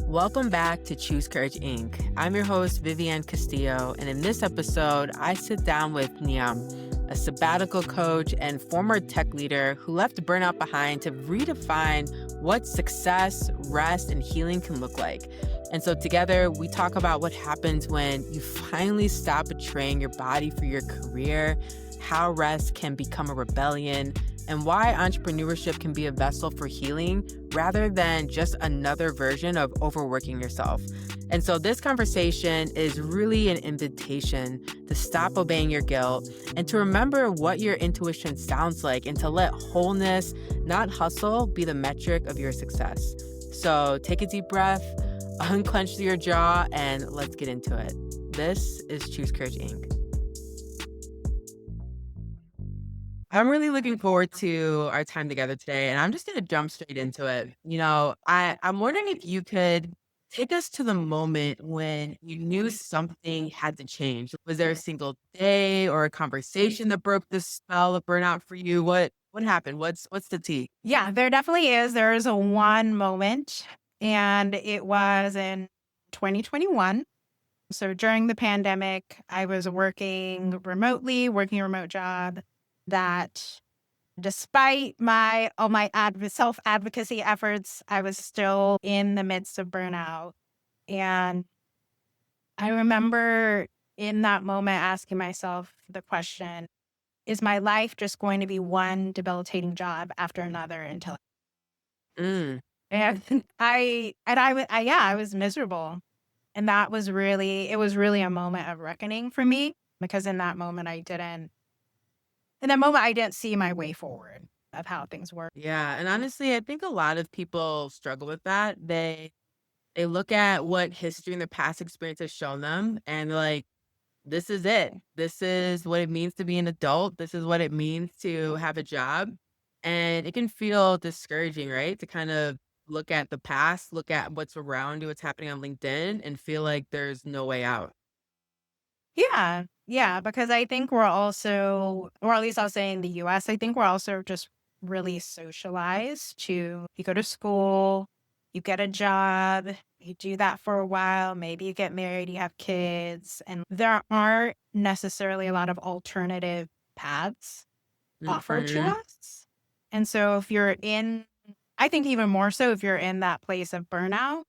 Welcome back to Choose Courage Inc. I'm your host, Vivianne Castillo, and in this episode, I sit down with Nyam, a sabbatical coach and former tech leader who left burnout behind to redefine what success, rest, and healing can look like. And so together, we talk about what happens when you finally stop betraying your body for your career, how rest can become a rebellion, and why entrepreneurship can be a vessel for healing rather than just another version of overworking yourself. And so this conversation is really an invitation to stop obeying your guilt and to remember what your intuition sounds like and to let wholeness, not hustle, be the metric of your success. So take a deep breath, unclench your jaw, and let's get into it. This is Choose Courage Inc. I'm really looking forward to our time together today, and I'm just going to jump straight into it. I'm wondering if you could take us to the moment when you knew something had to change. Was there a single day or a conversation that broke the spell of burnout for you? What happened? What's the tea? Yeah, there definitely is. There is a one moment, and it was in 2021. So during the pandemic, I was working a remote job that despite all my self-advocacy efforts, I was still in the midst of burnout. And I remember in that moment asking myself the question, is my life just going to be one debilitating job after another until Mm, and I was miserable. And it was really a moment of reckoning for me because in that moment I didn't see my way forward of how things work. yeah, and honestly, I think a lot of people struggle with that. They look at what history and their past experience has shown them, and like, this is it. This is what it means to be an adult. This is what it means to have a job. And it can feel discouraging, right? To kind of look at the past, look at what's around you, what's happening on LinkedIn, and feel like there's no way out. Yeah. Yeah. Because I think we're also, or at least I'll say in the US, I think we're also just really socialized to you go to school, you get a job, you do that for a while, maybe you get married, you have kids, and there aren't necessarily a lot of alternative paths offered to Mhm. us. And so I think even more so if you're in that place of burnout,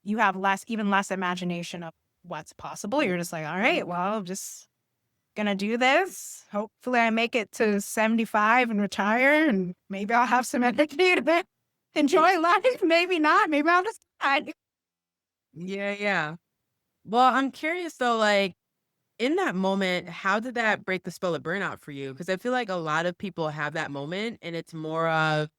you have even less imagination of what's possible. You're just like, all right, well, I'm just gonna do this. Hopefully I make it to 75 and retire and maybe I'll have some energy to enjoy life. Maybe not. Maybe I'll just die. Yeah, yeah. Well, I'm curious though, like, in that moment, how did that break the spell of burnout for you? Because I feel like a lot of people have that moment and it's more of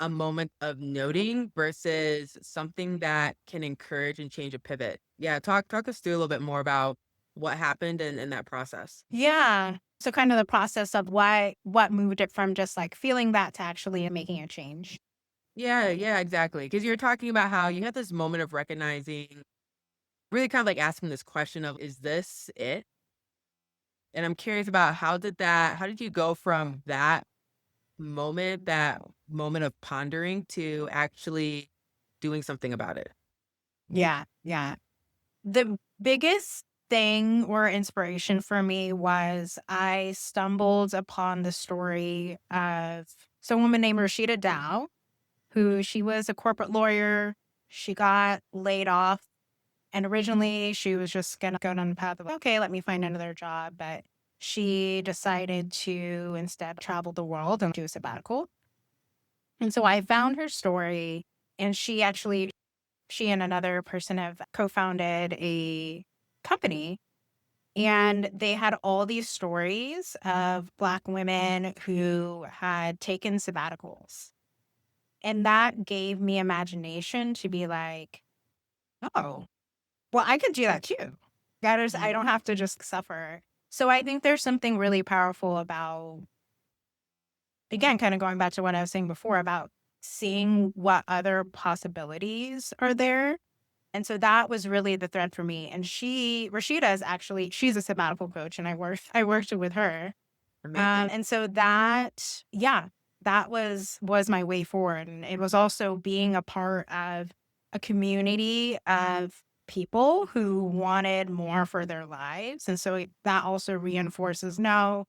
a moment of noting versus something that can encourage and change a pivot. Yeah, talk us through a little bit more about what happened in that process. Yeah. So kind of the process of what moved it from just like feeling that to actually making a change. Yeah, yeah, exactly. Because you're talking about how you had this moment of recognizing, really kind of like asking this question of, is this it? And I'm curious about how did you go from that moment of pondering to actually doing something about it? Yeah. Yeah. The biggest thing or inspiration for me was I stumbled upon the story of a woman named Rashida Dow, who she was a corporate lawyer. She got laid off. And originally she was just going to go down the path of, okay, let me find another job. But she decided to instead travel the world and do a sabbatical. And so I found her story, and she and another person have co-founded a company, and they had all these stories of Black women who had taken sabbaticals. And that gave me imagination to be like, oh, well, I could do that too. I don't have to just suffer. So I think there's something really powerful about, again, kind of going back to what I was saying before about seeing what other possibilities are there. And so that was really the thread for me. And Rashida she's a sabbatical coach, and I worked with her. Amazing. And so that was my way forward. And it was also being a part of a community of people who wanted more for their lives. And so that also reinforces, no,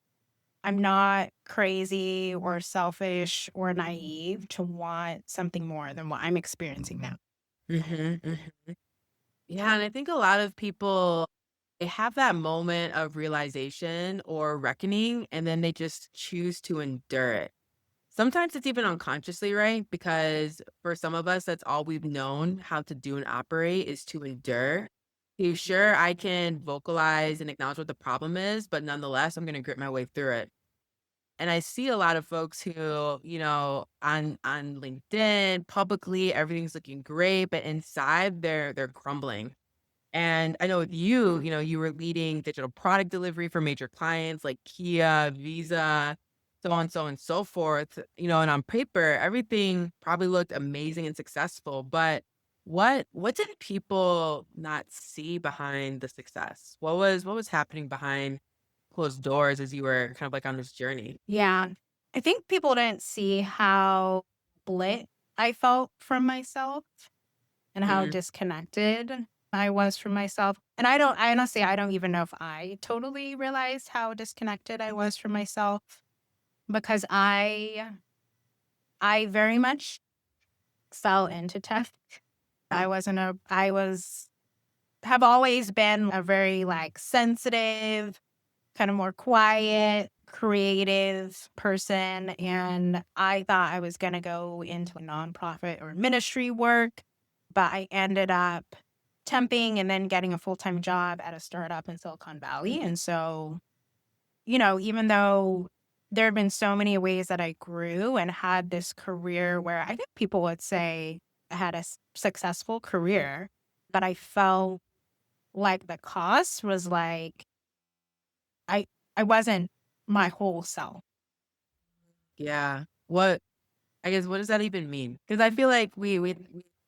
I'm not crazy or selfish or naive to want something more than what I'm experiencing now. Hmm. Yeah, and I think a lot of people, they have that moment of realization or reckoning, and then they just choose to endure it. Sometimes it's even unconsciously, right? Because for some of us, that's all we've known how to do and operate is to endure. You sure I can vocalize and acknowledge what the problem is, but nonetheless, I'm going to grit my way through it. And I see a lot of folks who, on LinkedIn, publicly, everything's looking great, but inside they're crumbling. And I know with you, you were leading digital product delivery for major clients like Kia, Visa, so on and so forth, and on paper, everything probably looked amazing and successful. But what did people not see behind the success? What was happening behind closed doors as you were kind of like on this journey? Yeah. I think people didn't see how split I felt from myself and how Mm, disconnected I was from myself. And I honestly, I don't even know if I totally realized how disconnected I was from myself because I very much fell into tech. I was, have always been a very like sensitive, kind of more quiet, creative person. And I thought I was going to go into nonprofit or ministry work, but I ended up temping and then getting a full time job at a startup in Silicon Valley. And so, even though there have been so many ways that I grew and had this career where I think people would say I had a successful career, but I felt like the cost was like, I I wasn't my whole self. yeah. I guess, what does that even mean? Because I feel like we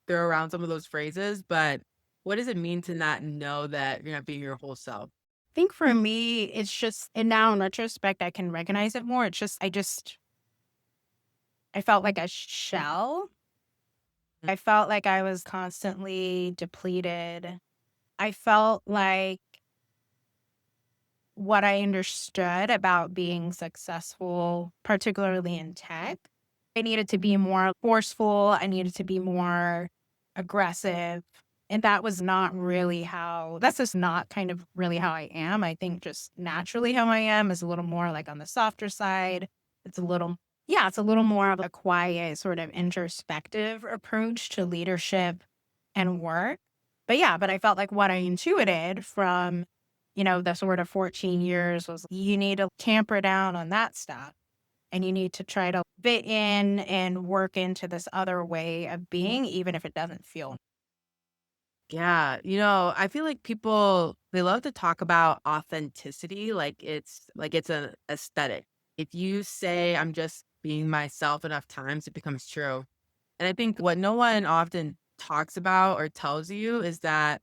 throw around some of those phrases, but what does it mean to not know that you're not being your whole self? I think for me, it's just, and now in retrospect, I can recognize it more. It's just, I felt like a shell. I felt like I was constantly depleted. I felt like what I understood about being successful, particularly in tech, I needed to be more forceful. I needed to be more aggressive. And that was not really how, that's just not kind of really how I am. I think just naturally how I am is a little more like on the softer side. It's a little, yeah, it's a little more of a quiet, sort of introspective approach to leadership and work. But yeah, but I felt like what I intuited from, the sort of 14 years was you need to tamper down on that stuff and you need to try to fit in and work into this other way of being, even if it doesn't feel. Yeah, I feel like people, they love to talk about authenticity like it's an aesthetic. If you say I'm just being myself enough times, it becomes true. And I think what no one often talks about or tells you is that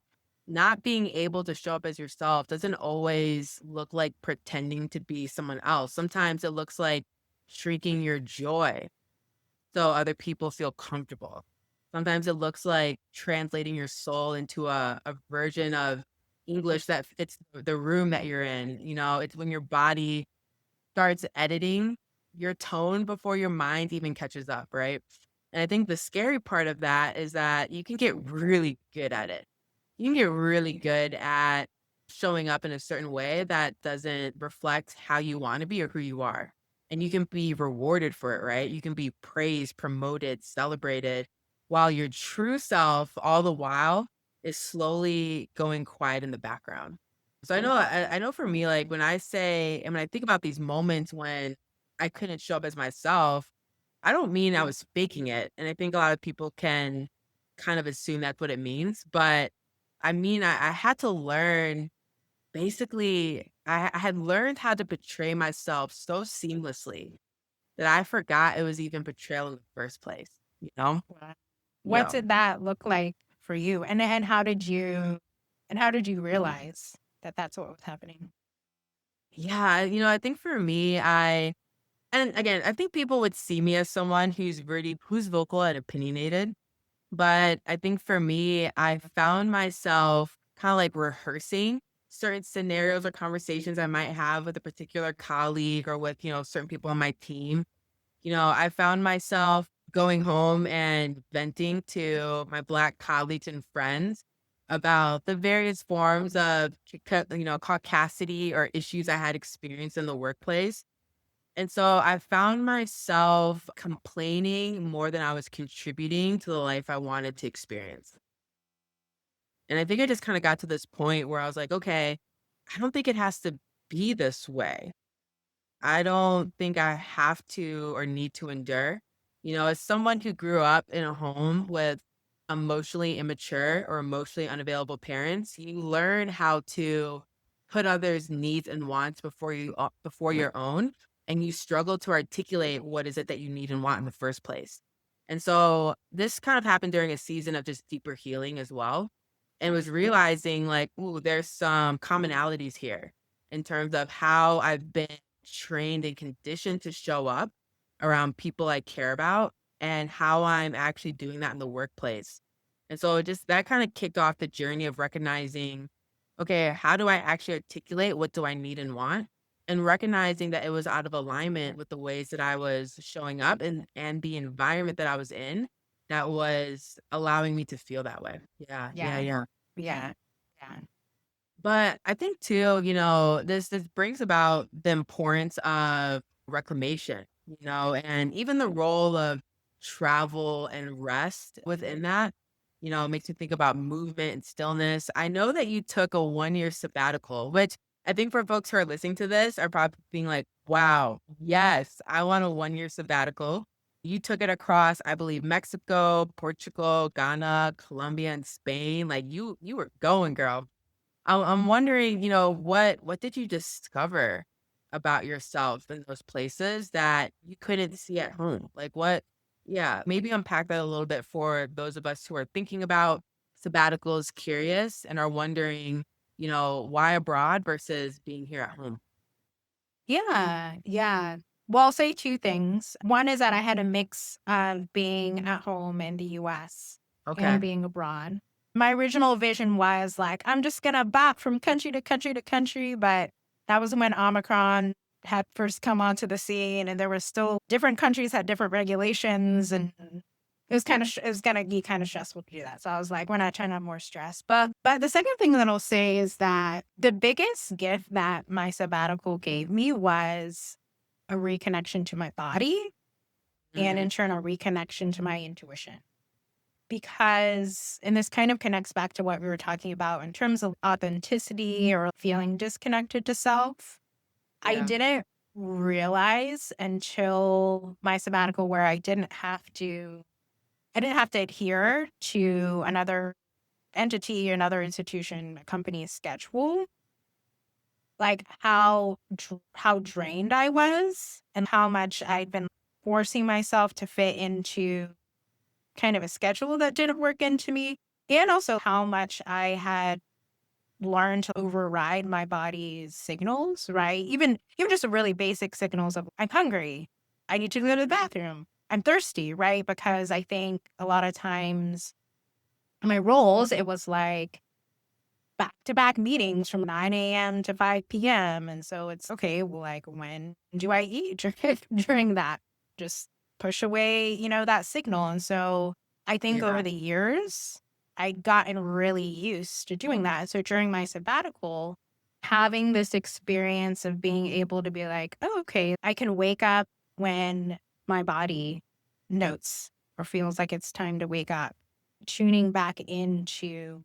not being able to show up as yourself doesn't always look like pretending to be someone else. Sometimes it looks like shrinking your joy so other people feel comfortable. Sometimes it looks like translating your soul into a version of English that fits the room that you're in. It's when your body starts editing your tone before your mind even catches up, right? And I think the scary part of that is that you can get really good at it. You can get really good at showing up in a certain way that doesn't reflect how you want to be or who you are. And you can be rewarded for it, right? You can be praised, promoted, celebrated, while your true self, all the while, is slowly going quiet in the background. So I know for me, like when I say and when I think about these moments when I couldn't show up as myself, I don't mean I was faking it. And I think a lot of people can kind of assume that's what it means. But I mean, I had to learn basically, I had learned how to betray myself so seamlessly that I forgot it was even betrayal in the first place, you know? Wow. What Yeah. did that look like for you? And how did you realize that that's what was happening? Yeah. I think for me, and again, I think people would see me as someone who's vocal and opinionated. But I think for me, I found myself kind of like rehearsing certain scenarios or conversations I might have with a particular colleague or with, certain people on my team. I found myself going home and venting to my Black colleagues and friends about the various forms of, caucasity or issues I had experienced in the workplace. And so I found myself complaining more than I was contributing to the life I wanted to experience. And I think I just kind of got to this point where I was like, okay, I don't think it has to be this way. I don't think I have to or need to endure. As someone who grew up in a home with emotionally immature or emotionally unavailable parents, you learn how to put others' needs and wants before your own, and you struggle to articulate what is it that you need and want in the first place. And so this kind of happened during a season of just deeper healing as well, and was realizing like, ooh, there's some commonalities here in terms of how I've been trained and conditioned to show up around people I care about and how I'm actually doing that in the workplace. And so just that kind of kicked off the journey of recognizing, okay, how do I actually articulate what do I need and want? And recognizing that it was out of alignment with the ways that I was showing up and the environment that I was in that was allowing me to feel that way. Yeah, yeah, Yeah. yeah. Yeah. Yeah. But I think too, this brings about the importance of reclamation, and even the role of travel and rest within that. It makes me think about movement and stillness. I know that you took a 1 year sabbatical, which I think for folks who are listening to this are probably being like, wow, yes, I want a 1 year sabbatical. You took it across, I believe, Mexico, Portugal, Ghana, Colombia, and Spain. Like you were going, girl. I'm wondering, what did you discover about yourself in those places that you couldn't see at home? Like what yeah, maybe unpack that a little bit for those of us who are thinking about sabbaticals, curious, and are wondering, why abroad versus being here at home? Yeah. Yeah. Well, I'll say two things. One is that I had a mix of being at home in the US and Okay. being abroad. My original vision was like, I'm just going to bop from country to country to country. But that was when Omicron had first come onto the scene, and there was still different countries had different regulations. And it was it was going to be kind of stressful to do that. So I was like, we're not trying to have more stress. But the second thing that I'll say is that the biggest gift that my sabbatical gave me was a reconnection to my body and Mhm. in turn a reconnection to my intuition. Because, and this kind of connects back to what we were talking about in terms of authenticity or feeling disconnected to self. I Yeah. didn't realize until my sabbatical where I didn't have to adhere to another entity, another institution, a company's schedule, like how drained I was and how much I'd been forcing myself to fit into kind of a schedule that didn't work into me, and also how much I had learned to override my body's signals, right? Even just the really basic signals of I'm hungry, I need to go to the bathroom, I'm thirsty, right? Because I think a lot of times in my roles, it was like back to back meetings from 9 a.m. to 5 p.m. And so it's okay, well, like, when do I eat during that? Just push away, that signal. And so I think over Yeah. the years, I'd gotten really used to doing that. So during my sabbatical, having this experience of being able to be like, oh, okay, I can wake up when my body notes or feels like it's time to wake up, tuning back into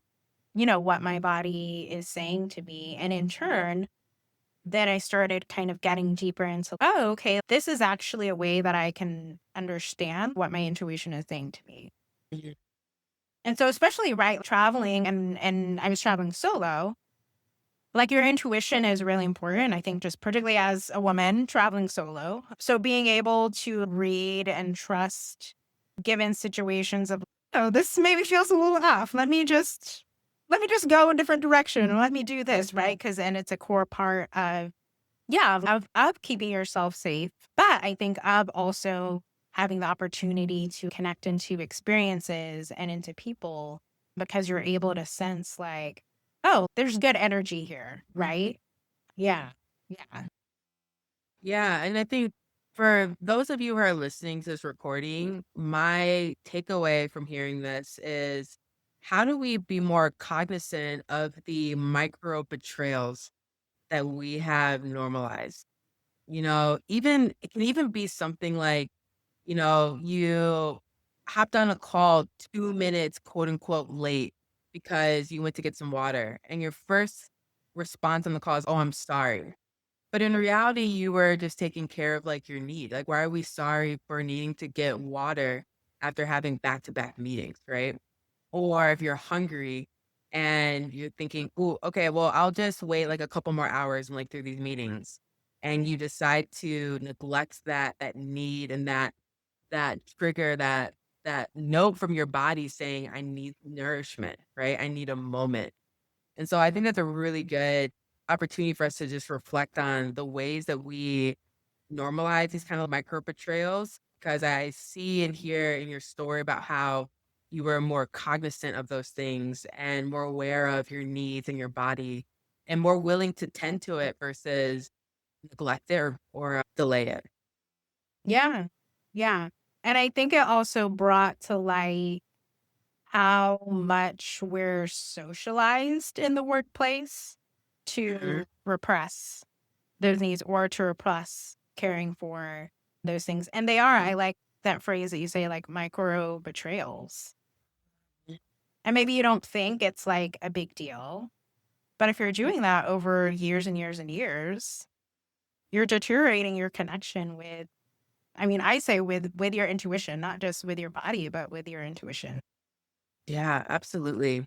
what my body is saying to me. And in turn, then I started kind of getting deeper into, oh, okay, this is actually a way that I can understand what my intuition is saying to me. Mhm. And so, especially right, traveling and I was traveling solo, like your intuition is really important. I think just particularly as a woman traveling solo. So being able to read and trust given situations of, oh, this maybe feels a little off. Let me just go a different direction and let me do this, right? Because then it's a core part of, yeah, of keeping yourself safe. But I think of also having the opportunity to connect into experiences and into people because you're able to sense like, oh, there's good energy here, right? Yeah. Yeah. Yeah, and I think for those of you who are listening to this recording, my takeaway from hearing this is how do we be more cognizant of the micro betrayals that we have normalized? Even it can even be something like, you hopped on a call 2 minutes, quote unquote, late because you went to get some water, and your first response on the call is, "Oh, I'm sorry." But in reality, you were just taking care of, like, your need. Like, why are we sorry for needing to get water after having back-to-back meetings, right? Or if you're hungry and you're thinking, "Ooh, okay, well, I'll just wait, like, a couple more hours and, like, through these meetings." And you decide to neglect that need and that trigger, that note from your body saying, "I need nourishment," right? "I need a moment." And so I think that's a really good opportunity for us to just reflect on the ways that we normalize these kind of micro betrayals, because I see and hear in your story about how you were more cognizant of those things and more aware of your needs and your body and more willing to tend to it versus neglect it or delay it. Yeah. Yeah. And I think it also brought to light how much we're socialized in the workplace Mhm. to repress those needs or to repress caring for those things. And they are, I like that phrase that you say, like micro betrayals. And maybe you don't think it's like a big deal, but if you're doing that over years and years and years, you're deteriorating your connection with, I mean, I say with your intuition, not just with your body, but with your intuition. Yeah, absolutely.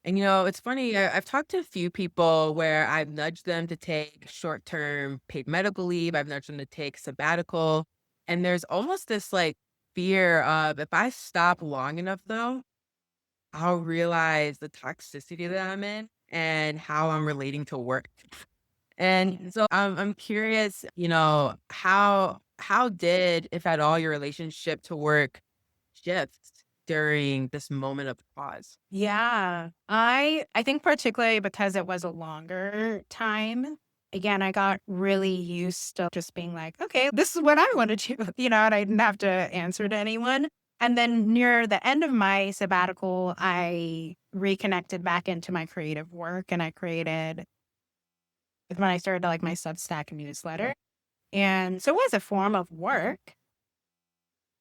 And it's funny, I've talked to a few people where I've nudged them to take short-term paid medical leave. I've nudged them to take sabbatical. And there's almost this like fear of if I stop long enough though, I'll realize the toxicity that I'm in and how I'm relating to work. And so I'm curious, how did, if at all, your relationship to work shift during this moment of pause? Yeah. I think particularly because it was a longer time. Again, I got really used to just being like, okay, this is what I want to do, and I didn't have to answer to anyone. And then near the end of my sabbatical, I reconnected back into my creative work and I created when I started like my Substack newsletter. And so it was a form of work,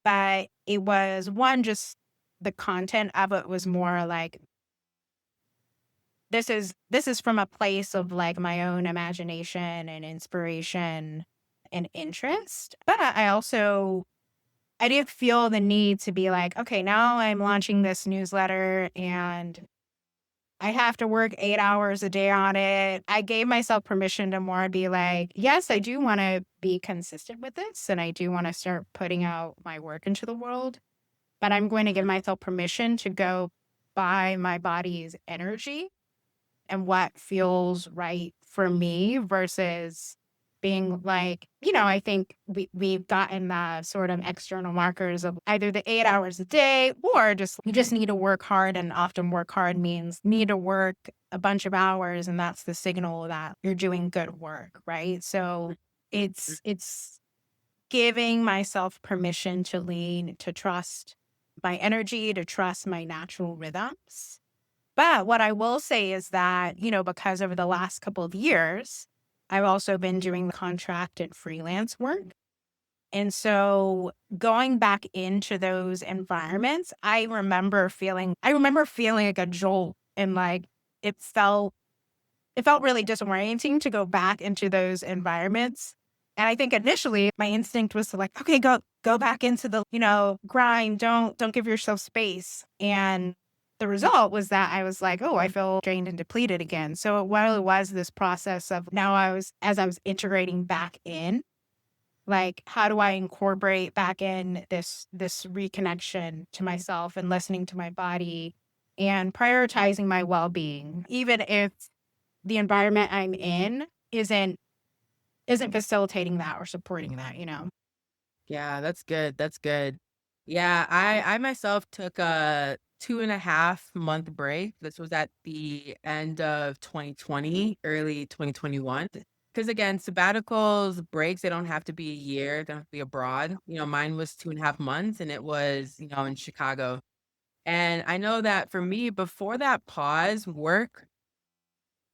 but it was one, just the content of it was more like this is from a place of like my own imagination and inspiration and interest. But I did feel the need to be like, okay, now I'm launching this newsletter and I have to work 8 hours a day on it. I gave myself permission to more be like, yes, I do want to be consistent with this and I do want to start putting out my work into the world. But I'm going to give myself permission to go by my body's energy and what feels right for me versus being like, I think we've gotten the sort of external markers of either the 8 hours a day or just you just need to work hard. And often work hard means need to work a bunch of hours. And that's the signal that you're doing good work. Right. So it's giving myself permission to lean, to trust my energy, to trust my natural rhythms. But what I will say is that, because over the last couple of years, I've also been doing contract and freelance work. And so going back into those environments, I remember feeling like a jolt and like it it felt really disorienting to go back into those environments. And I think initially my instinct was to like, okay, go back into the, grind. Don't give yourself space. And the result was that I was like, oh, I feel drained and depleted again. So it really was this process of now as I was integrating back in, like, how do I incorporate back in this reconnection to myself and listening to my body and prioritizing my well-being, even if the environment I'm in isn't facilitating that or supporting that. Yeah, that's good. That's good. Yeah, I myself took a 2.5 month break. This was at the end of 2020, early 2021. Because again, sabbaticals, breaks, they don't have to be a year, they don't have to be abroad. Mine was 2.5 months and it was, in Chicago. And I know that for me, before that pause, work,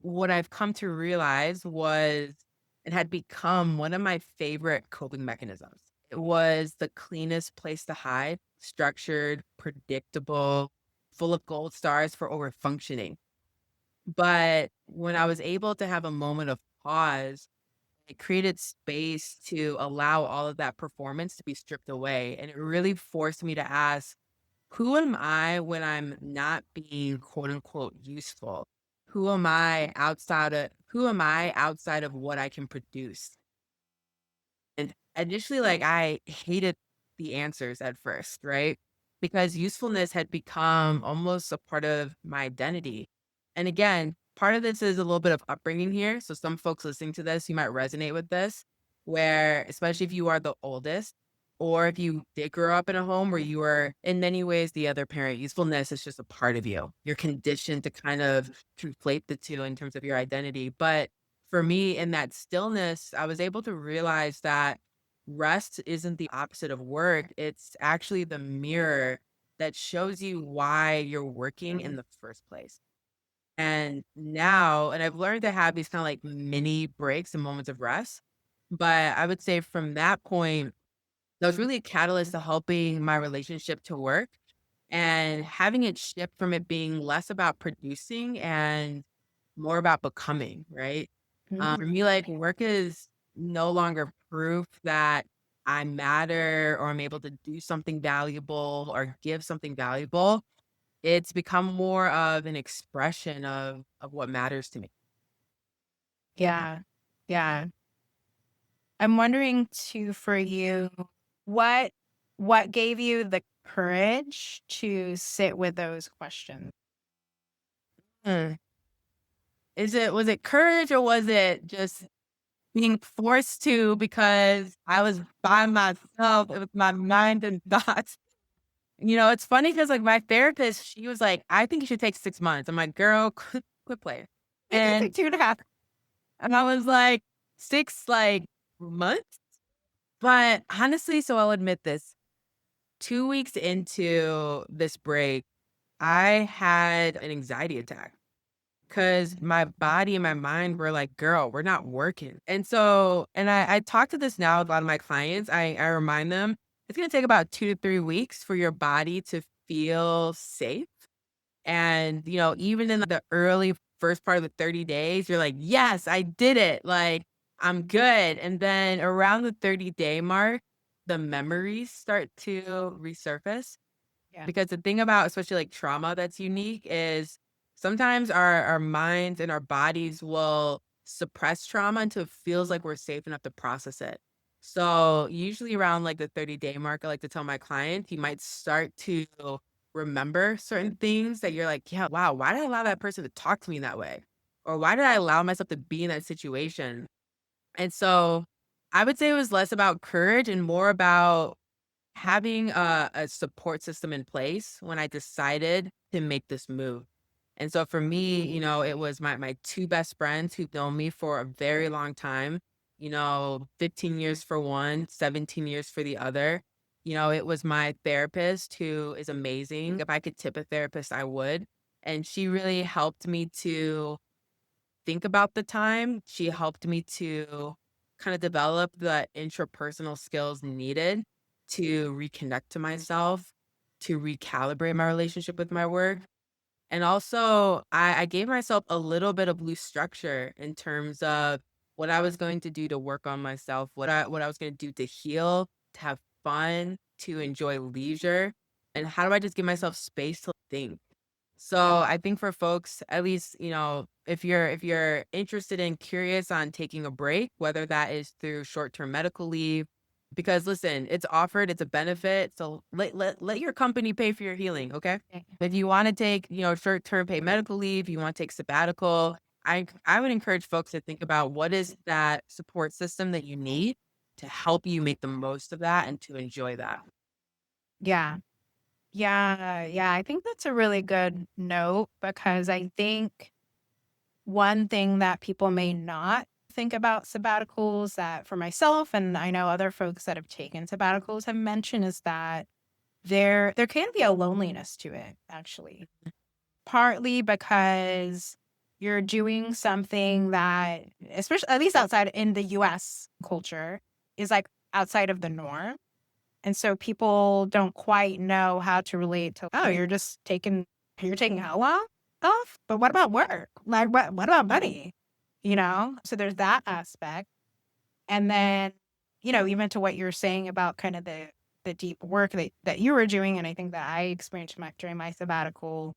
what I've come to realize was it had become one of my favorite coping mechanisms. It was the cleanest place to hide, structured, predictable, full of gold stars for over functioning. But when I was able to have a moment of pause, it created space to allow all of that performance to be stripped away. And it really forced me to ask, who am I when I'm not being quote unquote useful? Who am I outside of what I can produce? And initially, like, I hated the answers at first, right? Because usefulness had become almost a part of my identity. And again, part of this is a little bit of upbringing here. So some folks listening to this, you might resonate with this, where especially if you are the oldest, or if you did grow up in a home where you were in many ways the other parent, usefulness is just a part of you. You're conditioned to kind of conflate the two in terms of your identity. But for me, in that stillness, I was able to realize that rest isn't the opposite of work. It's actually the mirror that shows you why you're working in the first place. And I've learned to have these kind of like mini breaks and moments of rest. But I would say from that point, that was really a catalyst to helping my relationship to work and having it shift from it being less about producing and more about becoming, right? For me, like, work is no longer proof that I matter or I'm able to do something valuable or give something valuable. It's become more of an expression of what matters to me. Yeah. Yeah. I'm wondering too for you, what what gave you the courage to sit with those questions? Hmm. Was it courage or was it just being forced to because I was by myself with my mind and thoughts? It's funny because like my therapist, she was like, I think you should take 6 months. I'm like, girl, quit playing. I think it's like And 2.5. and I was like, 6 months? But honestly, so I'll admit this. 2 weeks into this break, I had an anxiety attack because my body and my mind were like, girl, we're not working. And I talk to this now with a lot of my clients. I remind them it's going to take about 2 to 3 weeks for your body to feel safe. And, even in the early first part of the 30 days, you're like, yes, I did it. Like, I'm good. And then around the 30-day mark, the memories start to resurface. Yeah. Because the thing about especially like trauma that's unique is sometimes our minds and our bodies will suppress trauma until it feels like we're safe enough to process it. So usually around like the 30-day mark, I like to tell my clients, you might start to remember certain things that you're like, yeah, wow, why did I allow that person to talk to me that way? Or why did I allow myself to be in that situation? And so I would say it was less about courage and more about having a support system in place when I decided to make this move. And so for me, it was my two best friends who've known me for a very long time, 15 years for one, 17 years for the other. It was my therapist who is amazing. If I could tip a therapist, I would. And she really helped me to think about the time. She helped me to kind of develop the intrapersonal skills needed to reconnect to myself, to recalibrate my relationship with my work. And also, I gave myself a little bit of loose structure in terms of what I was going to do to work on myself, what I was going to do to heal, to have fun, to enjoy leisure, and how do I just give myself space to think. So I think for folks, at least, if you're interested and curious on taking a break, whether that is through short-term medical leave, because listen, it's offered, it's a benefit. So let your company pay for your healing, okay? Okay. If you want to take, short-term paid medical leave, you want to take sabbatical, I would encourage folks to think about what is that support system that you need to help you make the most of that and to enjoy that. Yeah. Yeah. I think that's a really good note because I think one thing that people may not think about sabbaticals that for myself and I know other folks that have taken sabbaticals have mentioned is that there can be a loneliness to it, actually. Partly because you're doing something that, especially at least outside in the US culture, is like outside of the norm. And so people don't quite know how to relate to, oh, you're taking how long off? But what about work? Like what about money? So there's that aspect. And then, even to what you're saying about kind of the deep work that you were doing, and I think that I experienced during my sabbatical,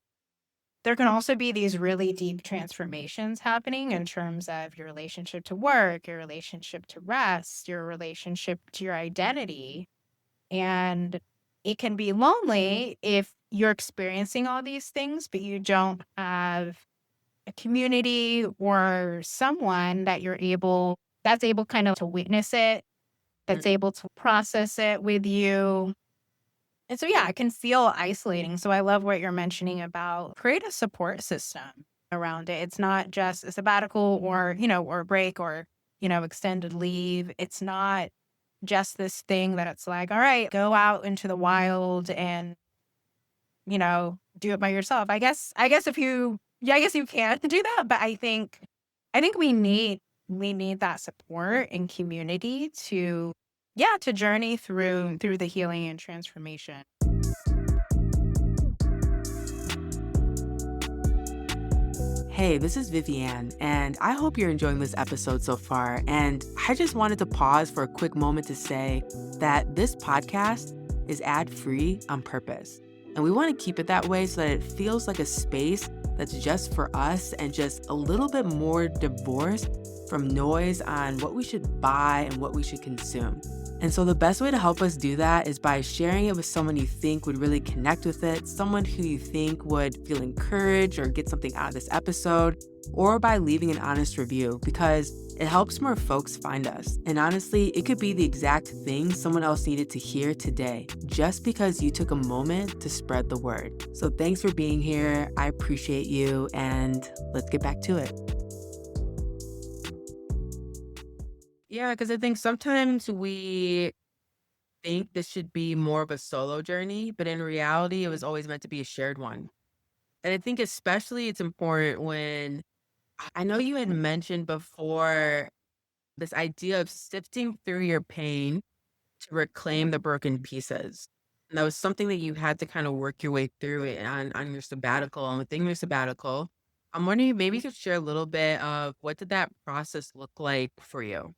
there can also be these really deep transformations happening in terms of your relationship to work, your relationship to rest, your relationship to your identity. And it can be lonely if you're experiencing all these things, but you don't have a community or someone that's able kind of to witness it, that's able to process it with you. And so, yeah, it can feel isolating. So I love what you're mentioning about create a support system around it. It's not just a sabbatical or a break or, extended leave. It's not just this thing that it's like, all right, go out into the wild and, do it by yourself. I guess you can do that, but I think we need that support and community to journey through the healing and transformation. Hey, this is Vivianne, and I hope you're enjoying this episode so far. And I just wanted to pause for a quick moment to say that this podcast is ad-free on purpose. And we want to keep it that way so that it feels like a space that's just for us and just a little bit more divorced from noise on what we should buy and what we should consume. And so the best way to help us do that is by sharing it with someone you think would really connect with it, someone who you think would feel encouraged or get something out of this episode, or by leaving an honest review because it helps more folks find us. And honestly, it could be the exact thing someone else needed to hear today, just because you took a moment to spread the word. So thanks for being here. I appreciate you, and let's get back to it. Yeah, because I think sometimes we think this should be more of a solo journey, but in reality, it was always meant to be a shared one. And I think especially it's important when I know you had mentioned before this idea of sifting through your pain to reclaim the broken pieces. And that was something that you had to kind of work your way through it on your sabbatical and within your sabbatical. I'm wondering maybe you could share a little bit of what did that process look like for you?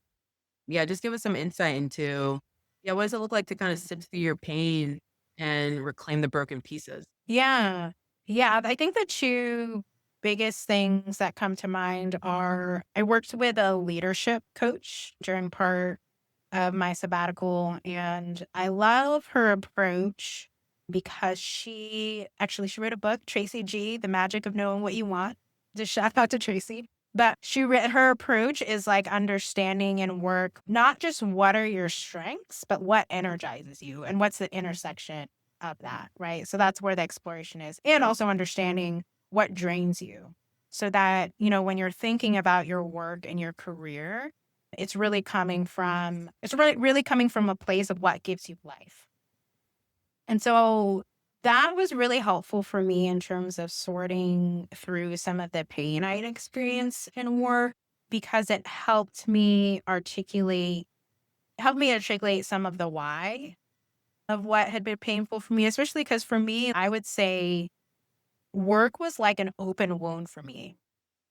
Yeah, just give us some insight into, yeah, what does it look like to kind of sift through your pain and reclaim the broken pieces? Yeah. Yeah. I think the two biggest things that come to mind are I worked with a leadership coach during part of my sabbatical, and I love her approach because she wrote a book, Tracy G, The Magic of Knowing What You Want. Just shout out to Tracy. But her approach is like understanding and work, not just what are your strengths, but what energizes you and what's the intersection of that, right? So that's where the exploration is. And also understanding what drains you so that, when you're thinking about your work and your career, it's really coming from a place of what gives you life. And so that was really helpful for me in terms of sorting through some of the pain I'd experienced in work because it helped me articulate some of the why of what had been painful for me, especially because for me, I would say work was like an open wound for me.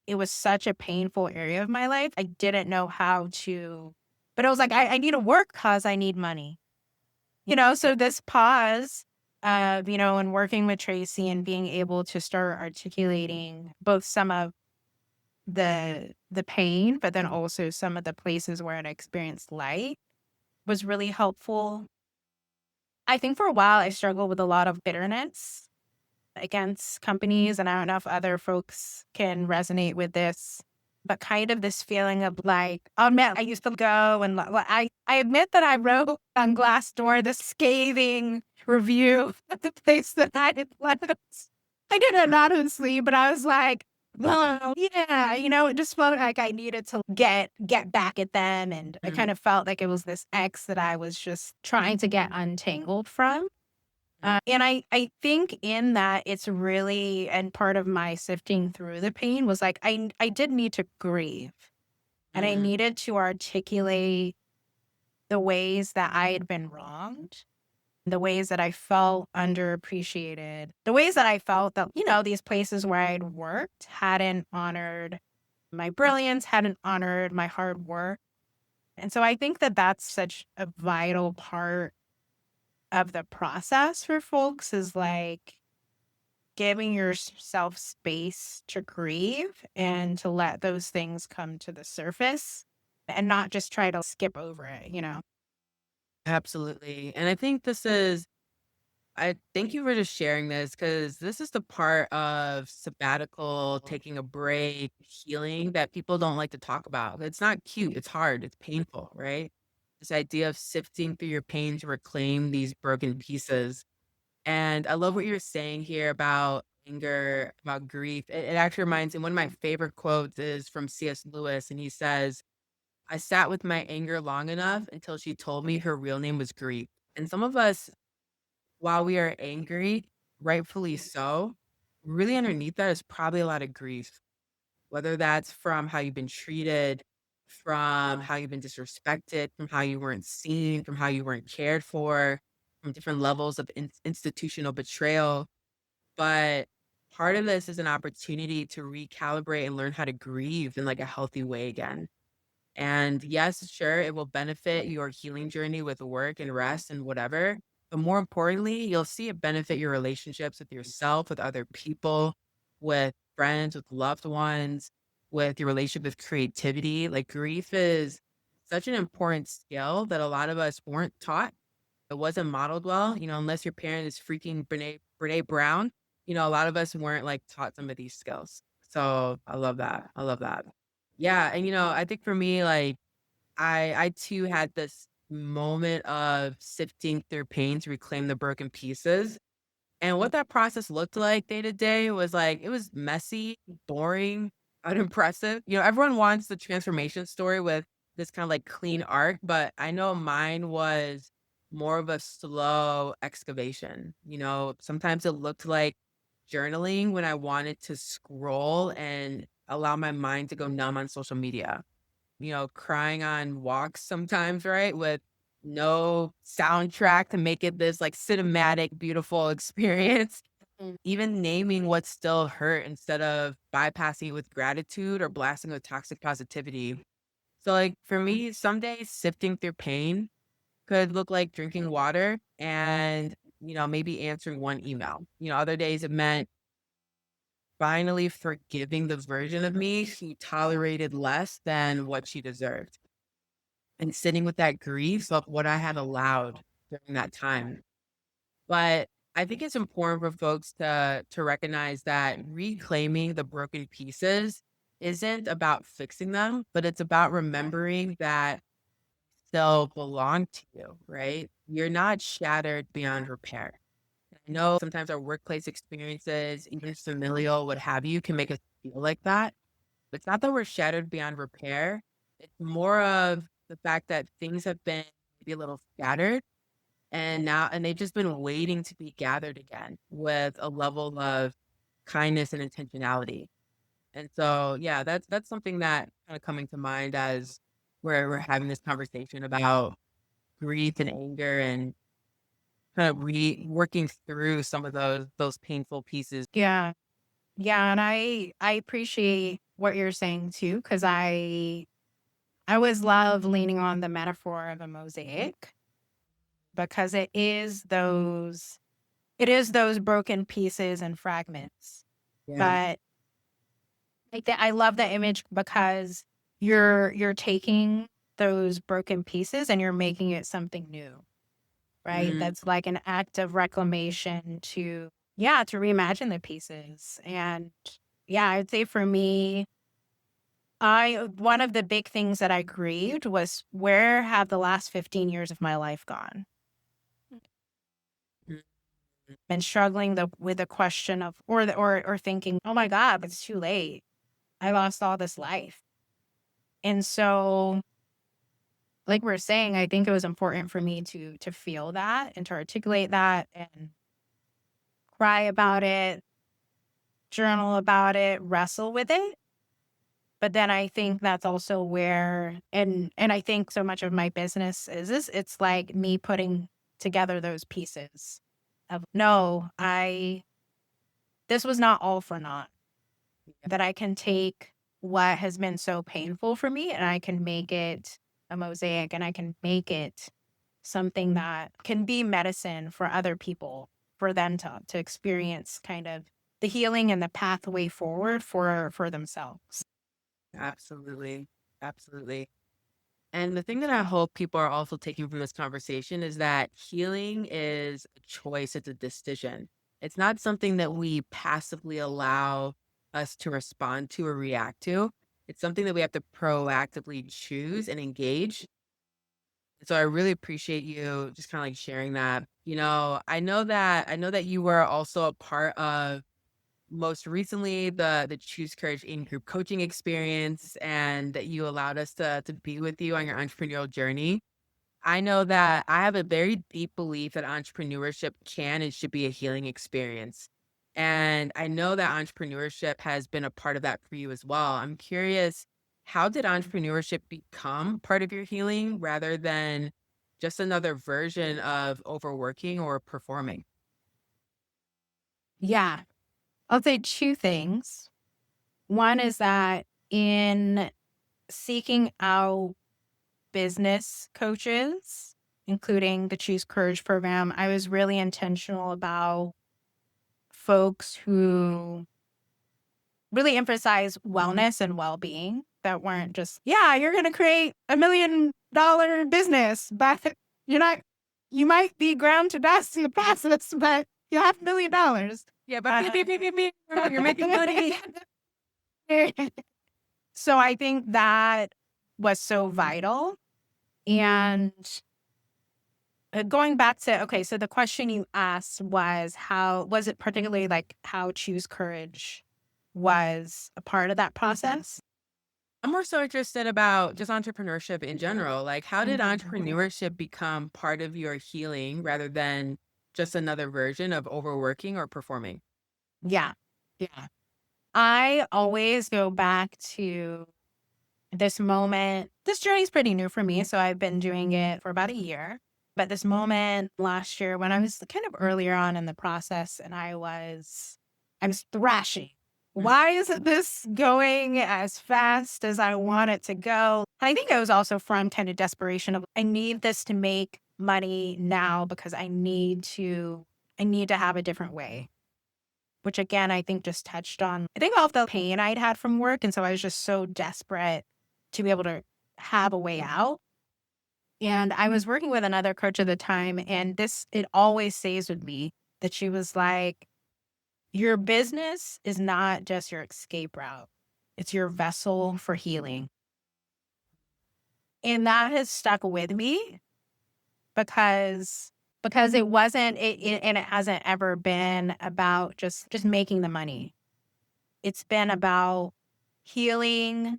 It was such a painful area of my life. I didn't know how to, but I was like, I need to work because I need money. So this pause of, and working with Tracy and being able to start articulating both some of the pain, but then also some of the places where I experienced light was really helpful. I think for a while I struggled with a lot of bitterness against companies, and I don't know if other folks can resonate with this. but kind of this feeling of like, oh man, I used to go and I admit that I wrote on Glassdoor this scathing review of the place that I had left. I did it anonymously, but I was like, well, yeah, it just felt like I needed to get back at them. And I kind of felt like it was this ex that I was just trying to get untangled from. And I think in that it's really, and part of my sifting through the pain was like, I did need to grieve and I needed to articulate the ways that I had been wronged, the ways that I felt underappreciated, the ways that I felt that, these places where I'd worked hadn't honored my brilliance, hadn't honored my hard work. And so I think that that's such a vital part of the process for folks is like giving yourself space to grieve and to let those things come to the surface and not just try to skip over it. Absolutely. And I think I thank you for just sharing this because this is the part of sabbatical, taking a break, healing that people don't like to talk about. It's not cute. It's hard. It's painful, right? This idea of sifting through your pain to reclaim these broken pieces. And I love what you're saying here about anger, about grief. It actually reminds me, one of my favorite quotes is from C.S. Lewis, and he says, I sat with my anger long enough until she told me her real name was grief. And some of us, while we are angry, rightfully so, really underneath that is probably a lot of grief, whether that's from how you've been treated, from how you've been disrespected, from how you weren't seen, from how you weren't cared for, from different levels of institutional betrayal. But part of this is an opportunity to recalibrate and learn how to grieve in like a healthy way again. And yes, sure, it will benefit your healing journey with work and rest and whatever. But more importantly, you'll see it benefit your relationships with yourself, with other people, with friends, with loved ones, with your relationship with creativity. Like grief is such an important skill that a lot of us weren't taught. It wasn't modeled well, unless your parent is freaking Brene Brown. A lot of us weren't like taught some of these skills. So I love that. I love that. Yeah, and I think for me, like I too had this moment of sifting through pain to reclaim the broken pieces. And what that process looked like day to day was like it was messy, boring, unimpressive. Everyone wants the transformation story with this kind of like clean arc, but I know mine was more of a slow excavation. Sometimes it looked like journaling when I wanted to scroll and allow my mind to go numb on social media. Crying on walks sometimes, right? With no soundtrack to make it this like cinematic, beautiful experience. Even naming what still hurt instead of bypassing it with gratitude or blasting with toxic positivity. So, like, for me, some days sifting through pain could look like drinking water and, maybe answering one email. Other days it meant finally forgiving the version of me who tolerated less than what she deserved and sitting with that grief of what I had allowed during that time. But I think it's important for folks to recognize that reclaiming the broken pieces isn't about fixing them, but it's about remembering that they'll belong to you, right? You're not shattered beyond repair. I know sometimes our workplace experiences, even familial, what have you, can make us feel like that. But it's not that we're shattered beyond repair. It's more of the fact that things have been maybe a little scattered and they've just been waiting to be gathered again with a level of kindness and intentionality. And so, yeah, that's something that kind of coming to mind as we're having this conversation about grief and anger and kind of working through some of those painful pieces. Yeah. Yeah. And I appreciate what you're saying too, because I always love leaning on the metaphor of a mosaic because it is those broken pieces and fragments. Yeah. But like that, I love that image because you're taking those broken pieces and you're making it something new, right? Mm, That's like an act of reclamation to reimagine the pieces. And yeah, I'd say for me, One of the big things that I grieved was, where have the last 15 years of my life gone? Mhm. Been struggling with the question of, or thinking, oh my God, it's too late. I lost all this life. And so, like we're saying, I think it was important for me to feel that and to articulate that and cry about it, journal about it, wrestle with it. But then I think that's also where, and I think so much of my business is this, it's like me putting together those pieces of, no, this was not all for naught. That I can take what has been so painful for me and I can make it a mosaic, and I can make it something that can be medicine for other people, for them to experience kind of the healing and the pathway forward for themselves. Absolutely. Absolutely. And the thing that I hope people are also taking from this conversation is that healing is a choice, it's a decision. It's not something that we passively allow us to respond to or react to. It's something that we have to proactively choose and engage. So I really appreciate you just kind of like sharing that. I know that you were also a part of most recently the Choose Courage in group coaching experience, and that you allowed us to be with you on your entrepreneurial journey. I know that I have a very deep belief that entrepreneurship can and should be a healing experience. And I know that entrepreneurship has been a part of that for you as well. I'm curious, how did entrepreneurship become part of your healing rather than just another version of overworking or performing? Yeah. I'll say two things. One is that in seeking out business coaches, including the Choose Courage program, I was really intentional about folks who really emphasize wellness and well-being, that weren't just, yeah, you're going to create $1 million business, but you're not, you might be ground to dust in the process, but you have $1 million. Yeah, but you're making money. So I think that was so vital. And going back to, okay, so the question you asked was, how was it particularly like how Choose Courage was a part of that process? I'm more so interested about just entrepreneurship in general. Like, how did entrepreneurship become part of your healing rather than just another version of overworking or performing? Yeah. Yeah. I always go back to this moment. This journey's pretty new for me. So I've been doing it for about a year. But this moment last year, when I was kind of earlier on in the process, and I was thrashing. Why isn't this going as fast as I want it to go? And I think it was also from kind of desperation of, I need this to make money now because I need to have a different way. Which again, I think just touched on, I think, all of the pain I'd had from work. And so I was just so desperate to be able to have a way out. And I was working with another coach at the time, and it always stays with me that she was like, your business is not just your escape route, it's your vessel for healing. And that has stuck with me because it wasn't and it hasn't ever been about just making the money. It's been about healing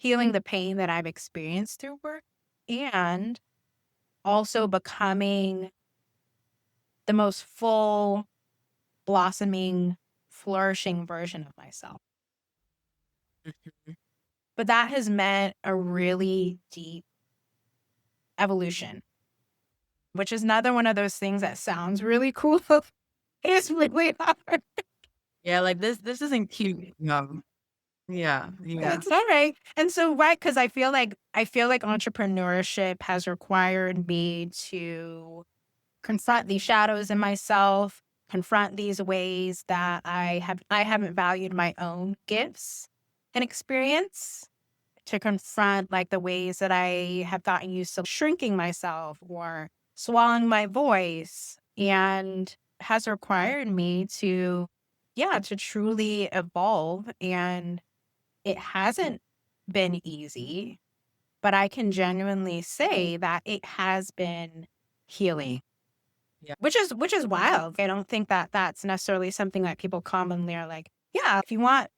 the pain that I've experienced through work, and also becoming the most full, blossoming, flourishing version of myself. Mhm. But that has meant a really deep evolution, which is another one of those things that sounds really cool. It's really hard. Yeah, like this isn't cute. No. Yeah. Yeah. It's all right. And so, right, because I feel like entrepreneurship has required me to confront these shadows in myself, confront these ways that I haven't valued my own gifts and experience, to confront like the ways that I have gotten used to shrinking myself or swallowing my voice, and has required me to, yeah, to truly evolve. And it hasn't been easy, but I can genuinely say that it has been healing, Yeah. which is wild. I don't think that that's necessarily something that people commonly are like, yeah, if you want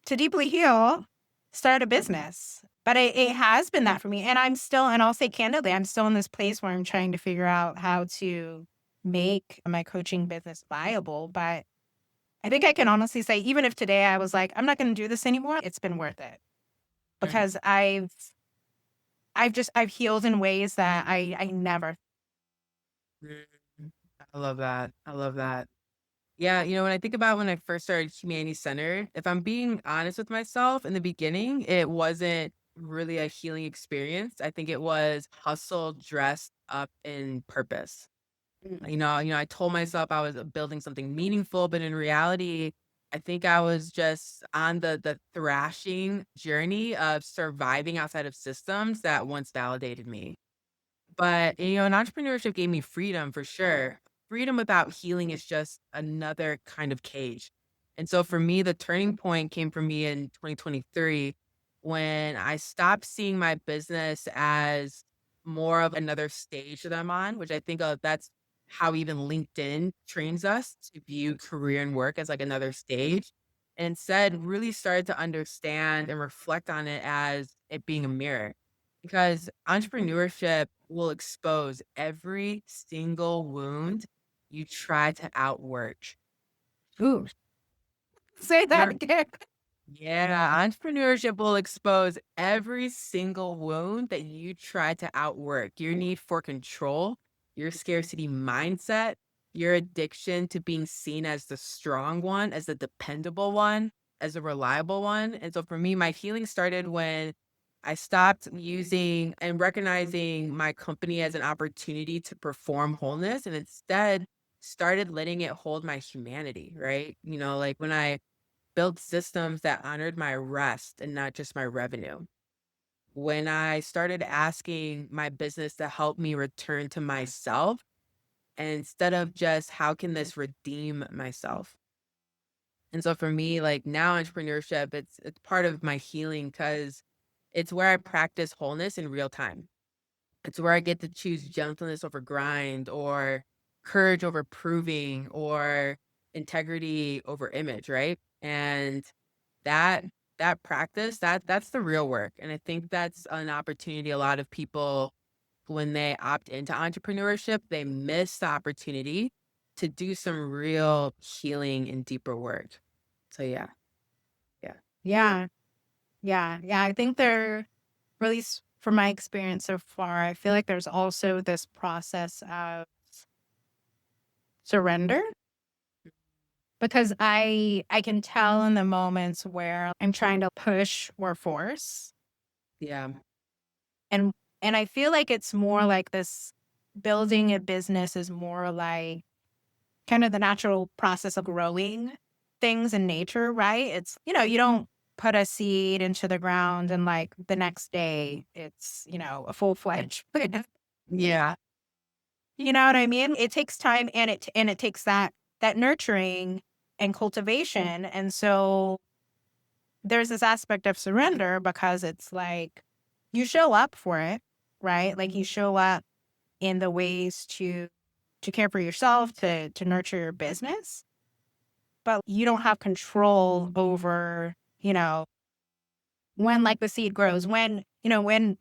to deeply heal, start a business. But it has been that for me. And I'm still, and I'll say candidly, I'm still in this place where I'm trying to figure out how to make my coaching business viable. But I think I can honestly say, even if today I was like, I'm not going to do this anymore, it's been worth it Mm. because I've healed in ways that I never. Mm. I love that. I love that. Yeah, when I think about when I first started humanity centered, if I'm being honest with myself, in the beginning, it wasn't really a healing experience. I think it was hustle dressed up in purpose. I told myself I was building something meaningful, but in reality, I think I was just on the thrashing journey of surviving outside of systems that once validated me. But, an entrepreneurship gave me freedom for sure. Freedom without healing is just another kind of cage. And so for me, the turning point came for me in 2023 when I stopped seeing my business as more of another stage that I'm on, which I think that's how even LinkedIn trains us to view career and work as like another stage. And instead, really started to understand and reflect on it as it being a mirror because entrepreneurship will expose every single wound you try to outwork. Ooh, say that again. Yeah, entrepreneurship will expose every single wound that you try to outwork. Your need for control, your scarcity mindset, your addiction to being seen as the strong one, as the dependable one, as a reliable one. And so for me, my healing started when I stopped using and recognizing my company as an opportunity to perform wholeness and instead started letting it hold my humanity, right? Like when I build systems that honored my rest and not just my revenue. When I started asking my business to help me return to myself instead of just how can this redeem myself. And so for me, like now entrepreneurship, it's part of my healing because it's where I practice wholeness in real time. It's where I get to choose gentleness over grind or courage over proving or integrity over image, right? And that that practice, that's the real work. And I think that's an opportunity a lot of people when they opt into entrepreneurship, they miss the opportunity to do some real healing and deeper work. So yeah. Yeah. Yeah. Yeah. Yeah. I think there, or at least from my experience so far, I feel like there's also this process of surrender because I can tell in the moments where I'm trying to push or force. Yeah. And and I feel like it's more like this building a business is more like kind of the natural process of growing things in nature, right? It's, you don't put a seed into the ground and like the next day it's, a full-fledged plant. Yeah. You know what I mean? It takes time and it takes that nurturing and cultivation. And so there's this aspect of surrender because it's like you show up for it, right? Like you show up in the ways to care for yourself, to nurture your business, but you don't have control over, when like the seed grows, when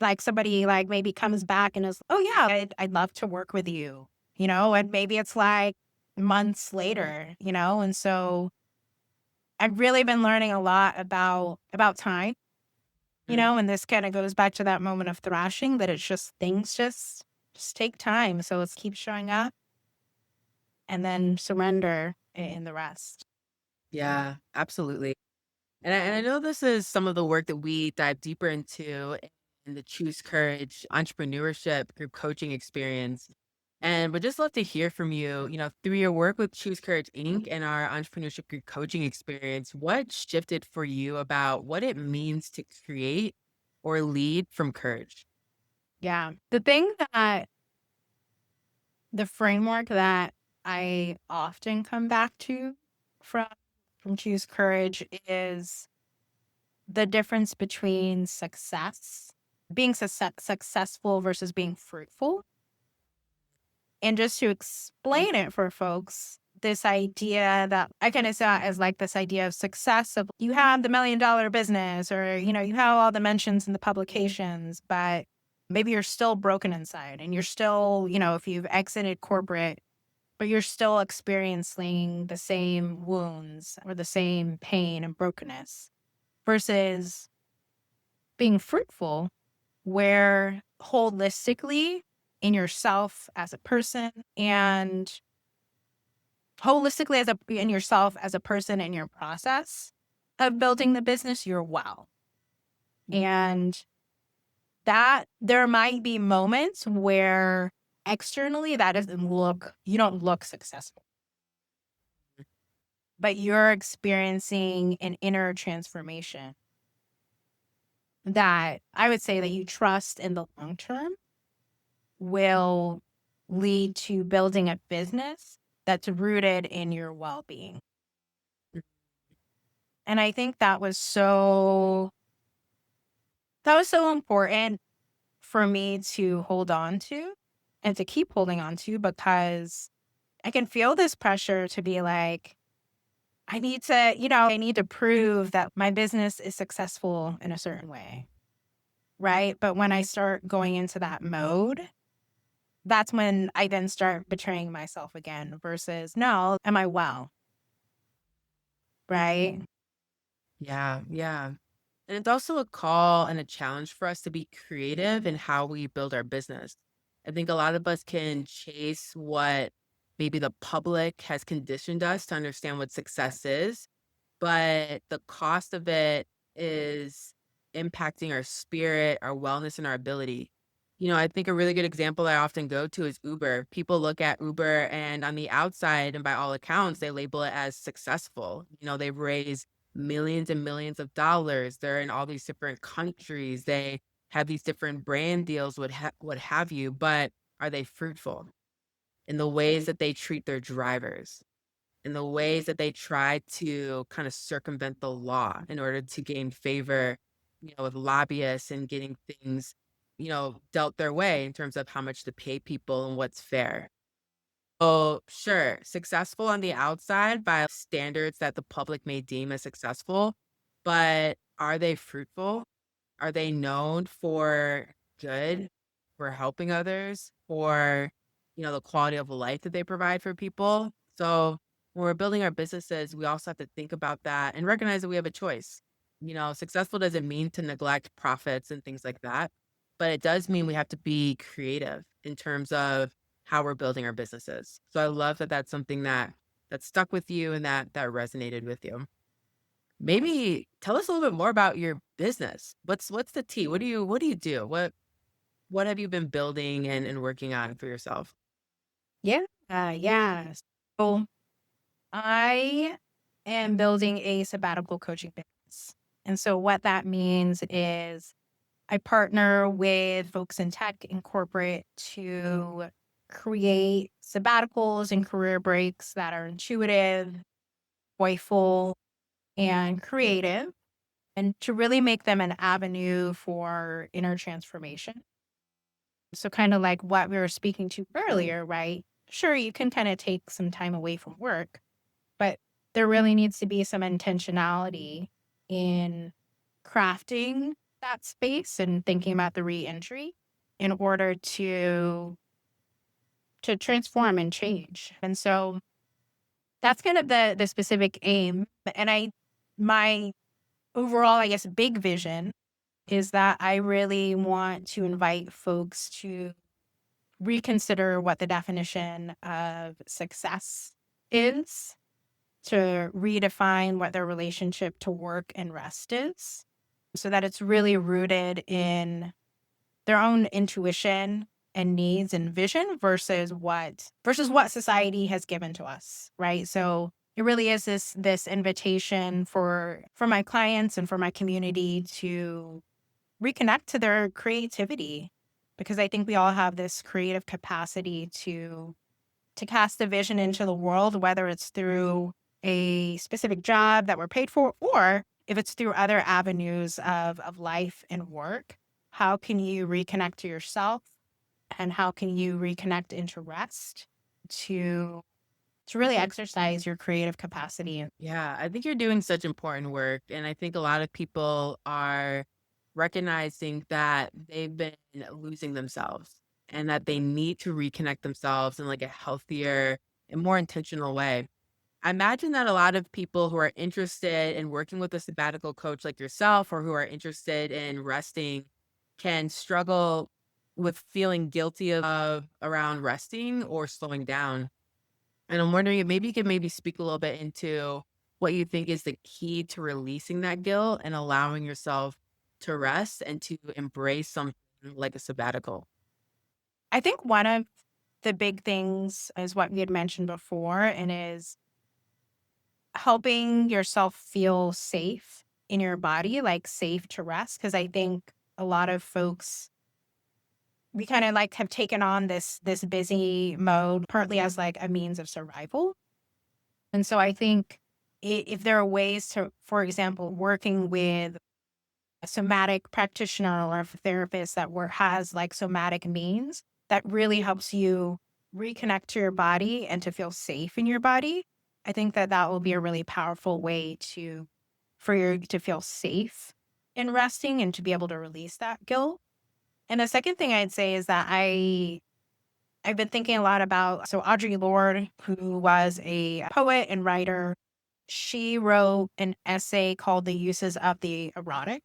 like somebody like maybe comes back and is, oh yeah, I'd love to work with you, and maybe it's like months later, and so I've really been learning a lot about time, Mm. and this kind of goes back to that moment of thrashing that it's just things just take time. So let's keep showing up and then surrender in the rest. Yeah, absolutely. And I know this is some of the work that we dive deeper into in the Choose Courage entrepreneurship group coaching experience. And would just love to hear from you, through your work with Choose Courage Inc. and our entrepreneurship group coaching experience, what shifted for you about what it means to create or lead from courage? Yeah. The framework that I often come back to from from Choose Courage is the difference between being successful versus being fruitful. And just to explain it for folks, this idea that I kind of saw as like this idea of success of you have the $1 million business or, you have all the mentions in the publications, but maybe you're still broken inside and you're still, if you've exited corporate, but you're still experiencing the same wounds or the same pain and brokenness versus being fruitful where holistically in yourself as a person and holistically in yourself as a person in your process of building the business, you're well. And that there might be moments where externally you don't look successful, but you're experiencing an inner transformation that I would say that you trust in the long term will lead to building a business that's rooted in your well-being. And I think that was so important for me to hold on to and to keep holding on to, because I can feel this pressure to be like, I need to prove that my business is successful in a certain way. Right. But when I start going into that mode, that's when I then start betraying myself again versus, no, am I well? Right. Yeah, yeah. And it's also a call and a challenge for us to be creative in how we build our business. I think a lot of us can chase what maybe the public has conditioned us to understand what success is, but the cost of it is impacting our spirit, our wellness, and our ability. I think a really good example I often go to is Uber. People look at Uber and on the outside, and by all accounts, they label it as successful. They've raised millions and millions of dollars. They're in all these different countries. They have these different brand deals, what have you, but are they fruitful in the ways that they treat their drivers? In the ways that they try to kind of circumvent the law in order to gain favor, with lobbyists and getting things, dealt their way in terms of how much to pay people and what's fair. Oh, sure, successful on the outside by standards that the public may deem as successful, but are they fruitful? Are they known for good, for helping others, for, the quality of life that they provide for people? So when we're building our businesses, we also have to think about that and recognize that we have a choice. Successful doesn't mean to neglect profits and things like that, but it does mean we have to be creative in terms of how we're building our businesses. So I love that that's something that stuck with you and that resonated with you. Maybe tell us a little bit more about your business. What's the tea? What do you do? What have you been building and working on for yourself? Yeah. Yeah. So I am building a sabbatical coaching business. And so what that means is I partner with folks in tech and corporate to create sabbaticals and career breaks that are intuitive, joyful, and creative, and to really make them an avenue for inner transformation. So, kind of like what we were speaking to earlier, right? Sure, you can kind of take some time away from work, but there really needs to be some intentionality in crafting that space and thinking about the reentry in order to transform and change. And so that's kind of the specific aim. And my overall, I guess, big vision is that I really want to invite folks to reconsider what the definition of success is, to redefine what their relationship to work and rest is, so that it's really rooted in their own intuition and needs and vision versus what society has given to us, right? So it really is this invitation for my clients and for my community to reconnect to their creativity, because I think we all have this creative capacity to cast a vision into the world, whether it's through a specific job that we're paid for or if it's through other avenues of life and work, how can you reconnect to yourself and how can you reconnect into rest to really exercise your creative capacity? Yeah, I think you're doing such important work. And I think a lot of people are recognizing that they've been losing themselves and that they need to reconnect themselves in like a healthier and more intentional way. I imagine that a lot of people who are interested in working with a sabbatical coach like yourself or who are interested in resting can struggle with feeling guilty of around resting or slowing down. And I'm wondering if maybe you could maybe speak a little bit into what you think is the key to releasing that guilt and allowing yourself to rest and to embrace something like a sabbatical. I think one of the big things is what we had mentioned before, and is helping yourself feel safe in your body, like safe to rest. Because I think a lot of folks, we kind of like have taken on this busy mode partly as like a means of survival. And so I think if there are ways to, for example, working with a somatic practitioner or a therapist that has like somatic means that really helps you reconnect to your body and to feel safe in your body, I think that that will be a really powerful way to for you to feel safe in resting and to be able to release that guilt. And the second thing I'd say is that I've been thinking a lot about Audre Lorde, who was a poet and writer. She wrote an essay called The Uses of the Erotic,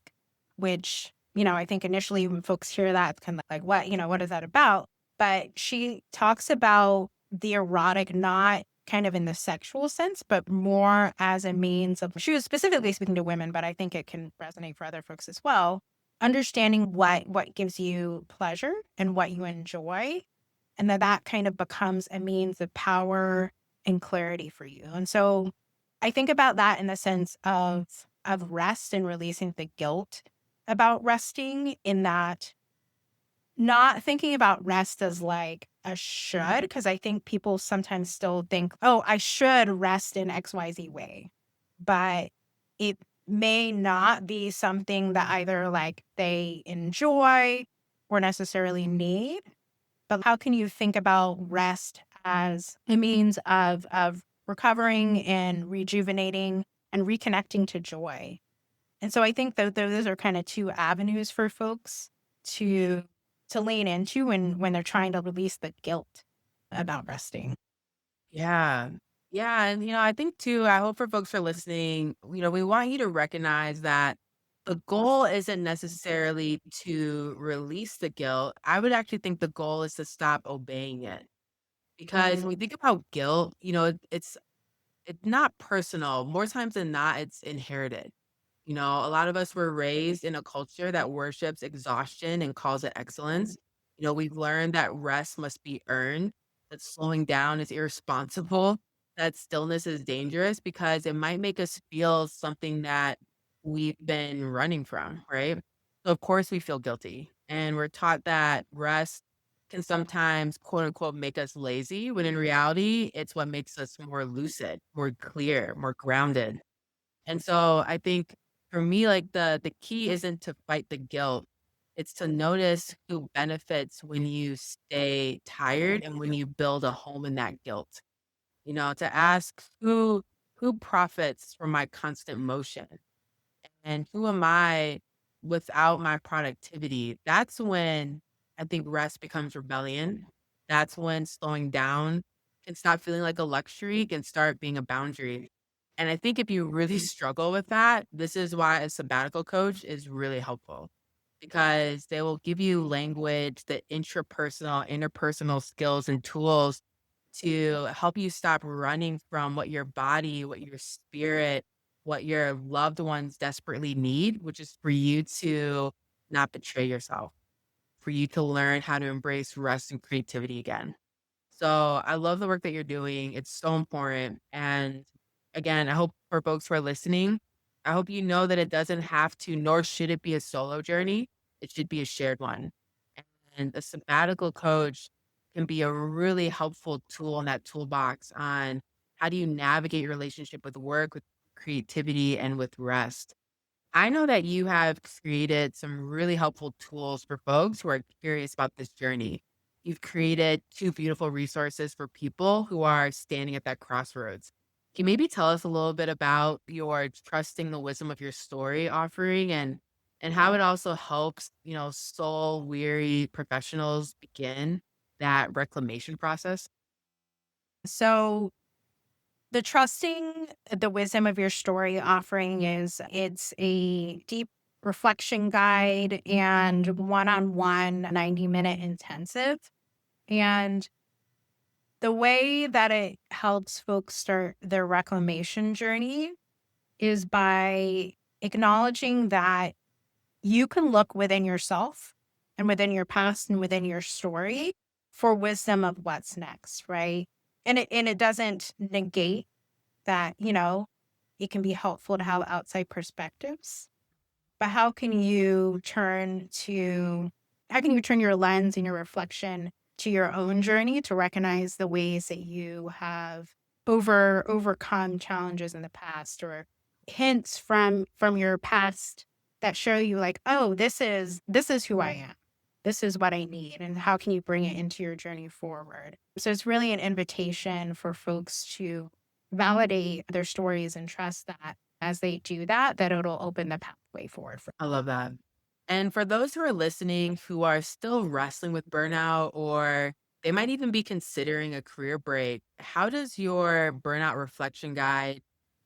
which, I think initially when folks hear that, it's kind of like, what is that about? But she talks about the erotic not kind of in the sexual sense, but more as a means of, she was specifically speaking to women, but I think it can resonate for other folks as well. Understanding what gives you pleasure and what you enjoy, and that kind of becomes a means of power and clarity for you. And so I think about that in the sense of rest and releasing the guilt about resting, in that not thinking about rest as like a should, because I think people sometimes still think, oh, I should rest in XYZ way. But it may not be something that either like they enjoy or necessarily need. But how can you think about rest as a means of recovering and rejuvenating and reconnecting to joy? And so I think that those are kind of two avenues for folks to lean into when they're trying to release the guilt about resting. Yeah. Yeah. And, I think too, I hope for folks who are listening, we want you to recognize that the goal isn't necessarily to release the guilt. I would actually think the goal is to stop obeying it. Because when we think about guilt, it's not personal. More times than not, it's inherited. A lot of us were raised in a culture that worships exhaustion and calls it excellence. We've learned that rest must be earned, that slowing down is irresponsible, that stillness is dangerous because it might make us feel something that we've been running from, right? So, of course, we feel guilty. And we're taught that rest can sometimes, quote unquote, make us lazy, when in reality, it's what makes us more lucid, more clear, more grounded. And so I think for me, like the key isn't to fight the guilt. It's to notice who benefits when you stay tired and when you build a home in that guilt. To ask who profits from my constant motion, and who am I without my productivity? That's when I think rest becomes rebellion. That's when slowing down can stop feeling like a luxury, can start being a boundary. And I think if you really struggle with that, this is why a sabbatical coach is really helpful, because they will give you language, the intrapersonal, interpersonal skills and tools to help you stop running from what your body, what your spirit, what your loved ones desperately need, which is for you to not betray yourself, for you to learn how to embrace rest and creativity again. So I love the work that you're doing. It's so important. And again, I hope for folks who are listening, I hope you know that it doesn't have to, nor should it be a solo journey. It should be a shared one. And a sabbatical coach can be a really helpful tool in that toolbox on how do you navigate your relationship with work, with creativity, and with rest. I know that you have created some really helpful tools for folks who are curious about this journey. You've created two beautiful resources for people who are standing at that crossroads. Can you maybe tell us a little bit about your trusting the wisdom of your story offering and how it also helps, soul weary professionals begin that reclamation process? So the trusting the wisdom of your story offering is it's a deep reflection guide and one-on-one 90-minute intensive. And the way that it helps folks start their reclamation journey is by acknowledging that you can look within yourself and within your past and within your story for wisdom of what's next, right? And it doesn't negate that, it can be helpful to have outside perspectives. But how can you turn your lens and your reflection to your own journey to recognize the ways that you have overcome challenges in the past, or hints from your past that show you like, oh, this is who I am. This is what I need. And how can you bring it into your journey forward? So it's really an invitation for folks to validate their stories and trust that as they do that, that it'll open the pathway forward for. I love that. And for those who are listening who are still wrestling with burnout or they might even be considering a career break, how does your burnout reflection guide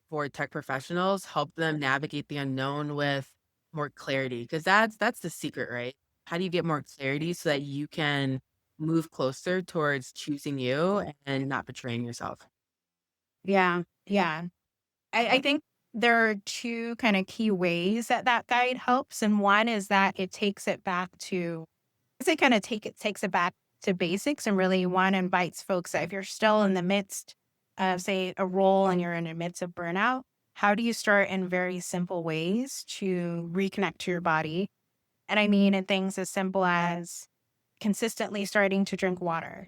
for tech professionals help them navigate the unknown with more clarity? Because that's the secret, right? How do you get more clarity so that you can move closer towards choosing you and not betraying yourself? Yeah. Yeah. I think there are two kind of key ways that that guide helps. And one is that it takes it back to, I say kind of takes it back to basics, and really one invites folks that if you're still in the midst of, say, a role and you're in the midst of burnout, how do you start in very simple ways to reconnect to your body? And I mean, in things as simple as consistently starting to drink water,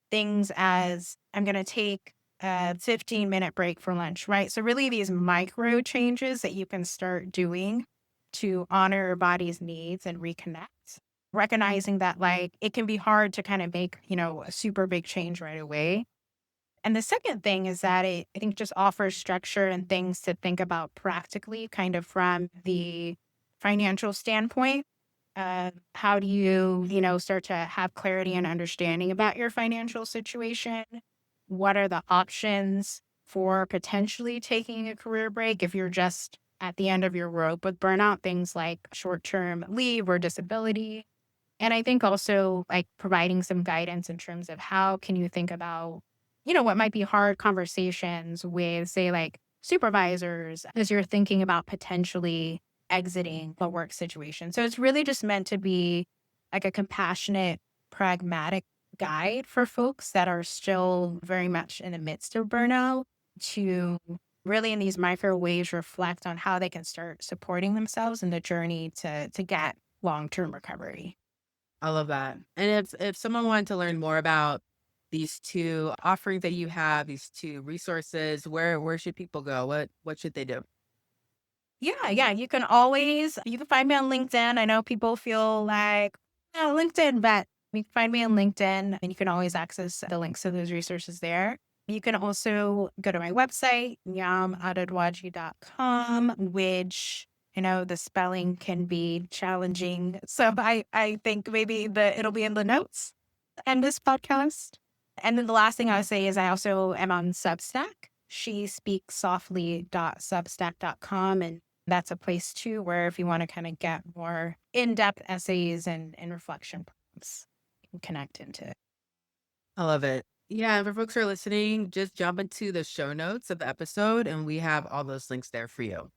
things as I'm going to take a 15-minute break for lunch, right? So, really, these micro changes that you can start doing to honor your body's needs and reconnect. Recognizing that, like, it can be hard to kind of make, a super big change right away. And the second thing is that I think, just offers structure and things to think about practically, kind of from the financial standpoint. How do you, start to have clarity and understanding about your financial situation? What are the options for potentially taking a career break if you're just at the end of your rope with burnout, things like short term leave or disability? And I think also like providing some guidance in terms of how can you think about, what might be hard conversations with, say, like supervisors as you're thinking about potentially exiting a work situation. So it's really just meant to be like a compassionate, pragmatic guide for folks that are still very much in the midst of burnout to really in these micro ways reflect on how they can start supporting themselves in the journey to get long-term recovery. I love that. And if someone wanted to learn more about these two offerings that you have, these two resources, where should people go? What should they do? Yeah, yeah. You can find me on LinkedIn. I know people feel like, yeah, LinkedIn, but you can find me on LinkedIn and you can always access the links to those resources there. You can also go to my website, Adodoadji.com, which the spelling can be challenging. So I think maybe it'll be in the notes and this podcast. And then the last thing I would say is I also am on Substack, she speaks softly.substack.com. And that's a place too where if you want to kind of get more in-depth essays and reflection prompts, you can connect into it. I love it. Yeah, and for folks who are listening, just jump into the show notes of the episode and we have all those links there for you.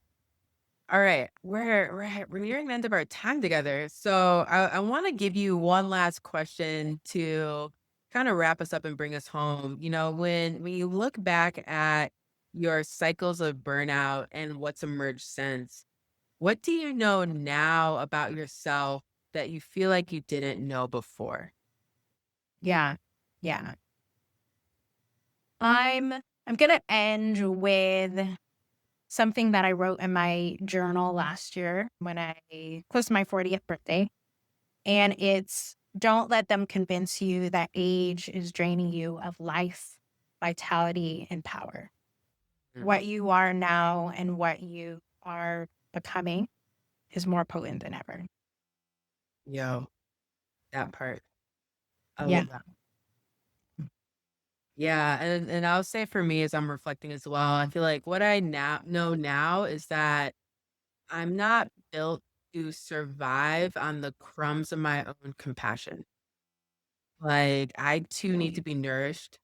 All right, we're nearing the end of our time together. So I want to give you one last question to kind of wrap us up and bring us home. When you look back at your cycles of burnout and what's emerged since, what do you know now about yourself that you feel like you didn't know before? Yeah. Yeah. I'm I'm gonna end with something that I wrote in my journal last year when I close to my 40th birthday. And it's, don't let them convince you that age is draining you of life, vitality, and power. What you are now and what you are becoming is more potent than ever. Yo, that part. I Yeah. love that. Yeah, and I'll say for me as I'm reflecting as well, I feel like what I now know now is that I'm not built to survive on the crumbs of my own compassion. Like I too need to be nourished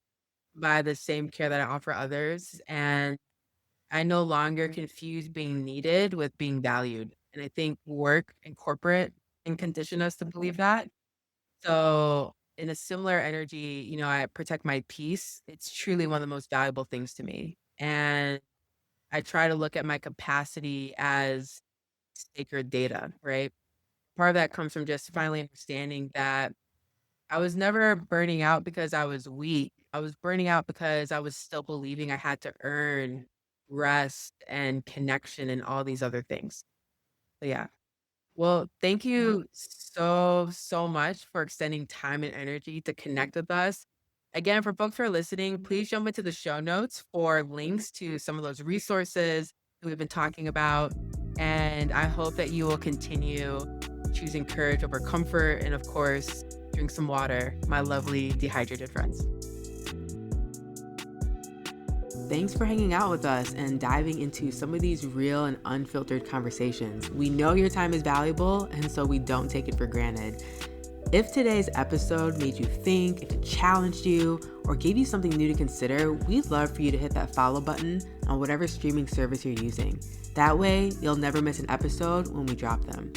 by the same care that I offer others, and I no longer confuse being needed with being valued. And I think work and corporate can condition us to believe that. So, in a similar energy, I protect my peace. It's truly one of the most valuable things to me. And I try to look at my capacity as sacred data, right? Part of that comes from just finally understanding that I was never burning out because I was weak. I was burning out because I was still believing I had to earn rest and connection and all these other things. So, yeah. Well, thank you so, so much for extending time and energy to connect with us. Again, for folks who are listening, please jump into the show notes for links to some of those resources that we've been talking about. And I hope that you will continue choosing courage over comfort. And of course, drink some water, my lovely dehydrated friends. Thanks for hanging out with us and diving into some of these real and unfiltered conversations. We know your time is valuable, and so we don't take it for granted. If today's episode made you think, if it challenged you, or gave you something new to consider, we'd love for you to hit that follow button on whatever streaming service you're using. That way, you'll never miss an episode when we drop them.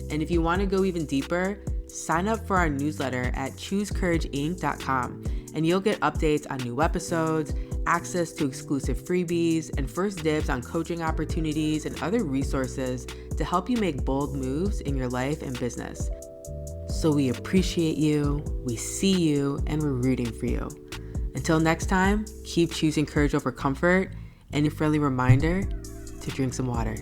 And if you want to go even deeper, sign up for our newsletter at choosecourageinc.com, and you'll get updates on new episodes, access to exclusive freebies, and first dibs on coaching opportunities and other resources to help you make bold moves in your life and business. So we appreciate you, we see you, and we're rooting for you. Until next time, keep choosing courage over comfort, and a friendly reminder to drink some water.